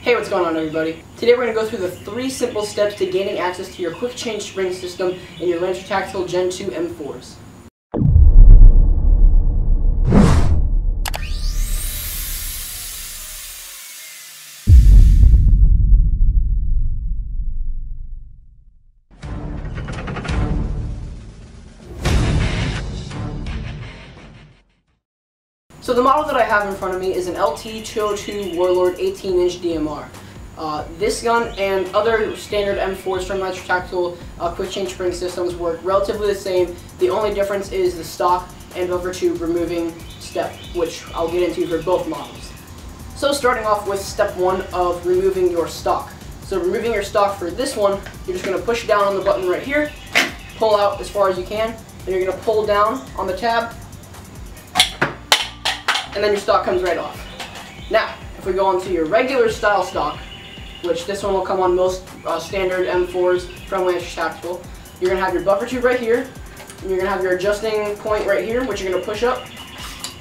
Hey, what's going on everybody? Today we're going to go through the 3 simple steps to gaining access to your quick change spring system in your Lancer Tactical Gen 2 M4s. So the model that I have in front of me is an LT202 Warlord 18-inch DMR. This gun and other standard M4s from Lancer Tactical quick change spring systems work relatively the same. The only difference is the stock and buffer tube removing step, which I'll get into for both models. So starting off with step 1 of removing your stock. So removing your stock for this one, you're just going to push down on the button right here, pull out as far as you can, and you're going to pull down on the tab, and then your stock comes right off. Now, if we go on to your regular style stock, which this one will come on most standard M4s from Lancer Tactical, you're going to have your buffer tube right here, and you're going to have your adjusting point right here, which you're going to push up,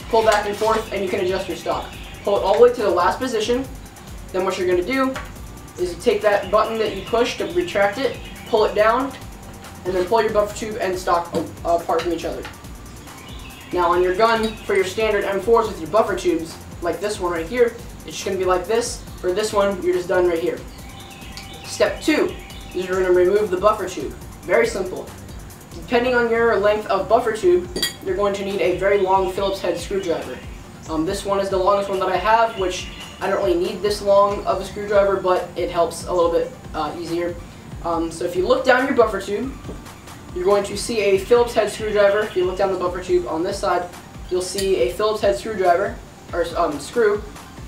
pull back and forth, and you can adjust your stock. Pull it all the way to the last position. Then what you're going to do is take that button that you pushed to retract it, pull it down, and then pull your buffer tube and stock apart from each other. Now on your gun, for your standard M4s with your buffer tubes, like this one right here, it's just going to be like this. For this one, you're just done right here. Step 2 is you're going to remove the buffer tube. Very simple. Depending on your length of buffer tube, you're going to need a very long Phillips head screwdriver. This one is the longest one that I have, which I don't really need this long of a screwdriver, but it helps a little bit easier. So if you look down your buffer tube, you're going to see a Phillips head screwdriver. If you look down the buffer tube on this side, you'll see a Phillips head screwdriver, or screw.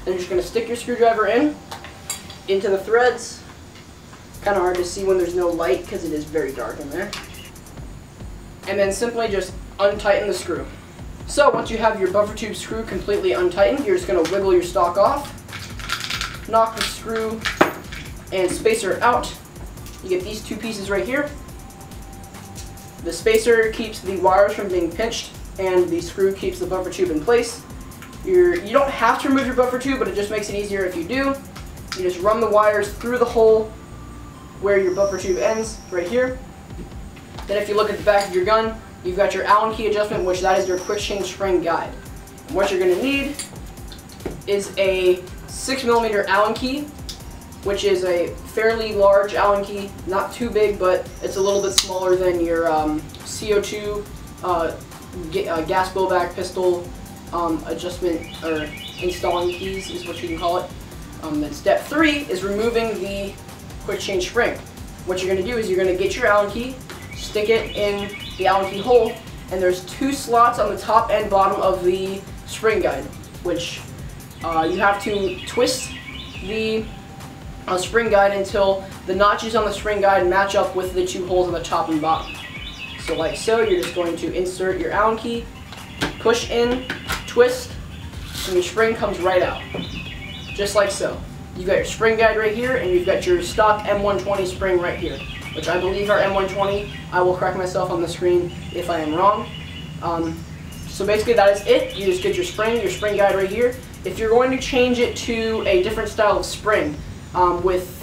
Then you're just going to stick your screwdriver into the threads. Kind of hard to see when there's no light because it is very dark in there. And then simply just untighten the screw. So once you have your buffer tube screw completely untightened, you're just going to wiggle your stock off, knock the screw and spacer out. You get these 2 pieces right here. The spacer keeps the wires from being pinched, and the screw keeps the buffer tube in place. You don't have to remove your buffer tube, but it just makes it easier if you do. You just run the wires through the hole where your buffer tube ends, right here. Then if you look at the back of your gun, you've got your Allen key adjustment, which that is your quick change spring guide. And what you're going to need is a 6mm Allen key, which is a fairly large Allen key, not too big, but it's a little bit smaller than your CO2 gas blowback pistol adjustment, or installing keys is what you can call it. Then step 3 is removing the quick change spring. What you're going to do is you're going to get your Allen key, stick it in the Allen key hole, and there's 2 slots on the top and bottom of the spring guide, which you have to twist the spring guide until the notches on the spring guide match up with the 2 holes on the top and bottom. So like so, you're just going to insert your Allen key, push in, twist, and your spring comes right out. Just like so. You've got your spring guide right here, and you've got your stock M120 spring right here, which I believe are M120. I will correct myself on the screen if I am wrong. So basically that is it. You just get your spring guide right here. If you're going to change it to a different style of spring, with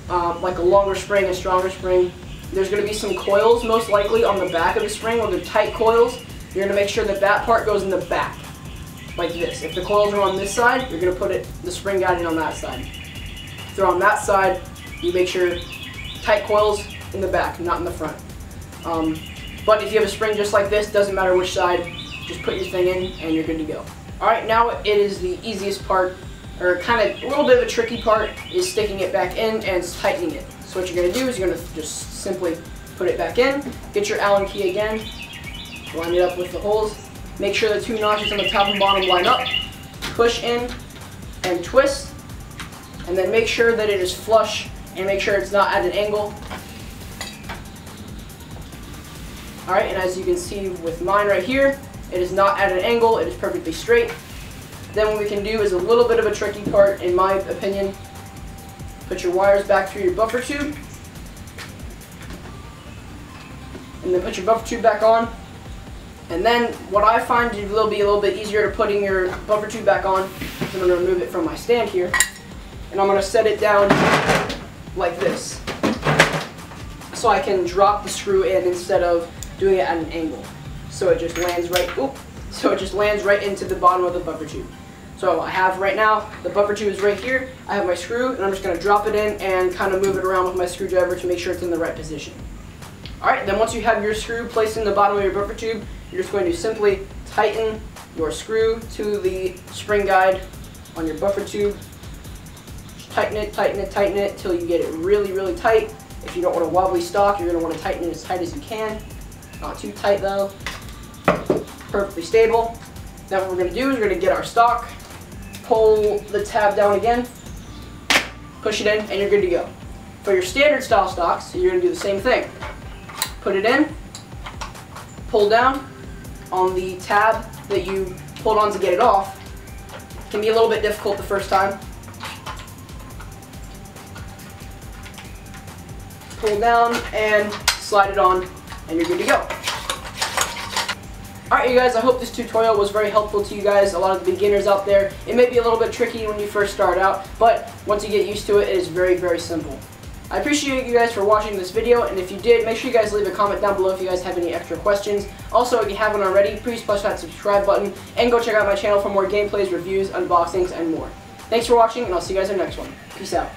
like a longer spring, a stronger spring, there's going to be some coils most likely on the back of the spring, or they're tight coils. You're going to make sure that that part goes in the back, like this. If the coils are on this side, you're going to put the spring guide in on that side. If they're on that side, you make sure tight coils in the back, not in the front. But if you have a spring just like this, doesn't matter which side, just put your thing in and you're good to go. Alright, now it is the easiest part, or kind of a little bit of a tricky part, is sticking it back in and tightening it. So what you're going to do is you're going to just simply put it back in, get your Allen key again, line it up with the holes, make sure the 2 notches on the top and bottom line up, push in and twist, and then make sure that it is flush and make sure it's not at an angle. Alright, and as you can see with mine right here, it is not at an angle, it is perfectly straight. Then what we can do is a little bit of a tricky part, in my opinion. Put your wires back through your buffer tube, and then put your buffer tube back on. And then what I find will be a little bit easier to putting your buffer tube back on, so I'm going to remove it from my stand here, and I'm going to set it down like this, so I can drop the screw in instead of doing it at an angle. So it just lands right into the bottom of the buffer tube. So I have right now, the buffer tube is right here, I have my screw, and I'm just going to drop it in and kind of move it around with my screwdriver to make sure it's in the right position. Alright, then once you have your screw placed in the bottom of your buffer tube, you're just going to simply tighten your screw to the spring guide on your buffer tube. Just tighten it till you get it really, really tight. If you don't want a wobbly stock, you're going to want to tighten it as tight as you can. Not too tight though. Perfectly stable. Then what we're going to do is we're going to get our stock, pull the tab down again, push it in, and you're good to go. For your standard style stocks, you're going to do the same thing. Put it in, pull down on the tab that you pulled on to get it off. It can be a little bit difficult the first time. Pull down and slide it on, and you're good to go. Alright you guys, I hope this tutorial was very helpful to you guys, a lot of the beginners out there. It may be a little bit tricky when you first start out, but once you get used to it, it is very, very simple. I appreciate you guys for watching this video, and if you did, make sure you guys leave a comment down below if you guys have any extra questions. Also, if you haven't already, please push that subscribe button, and go check out my channel for more gameplays, reviews, unboxings, and more. Thanks for watching, and I'll see you guys in the next one. Peace out.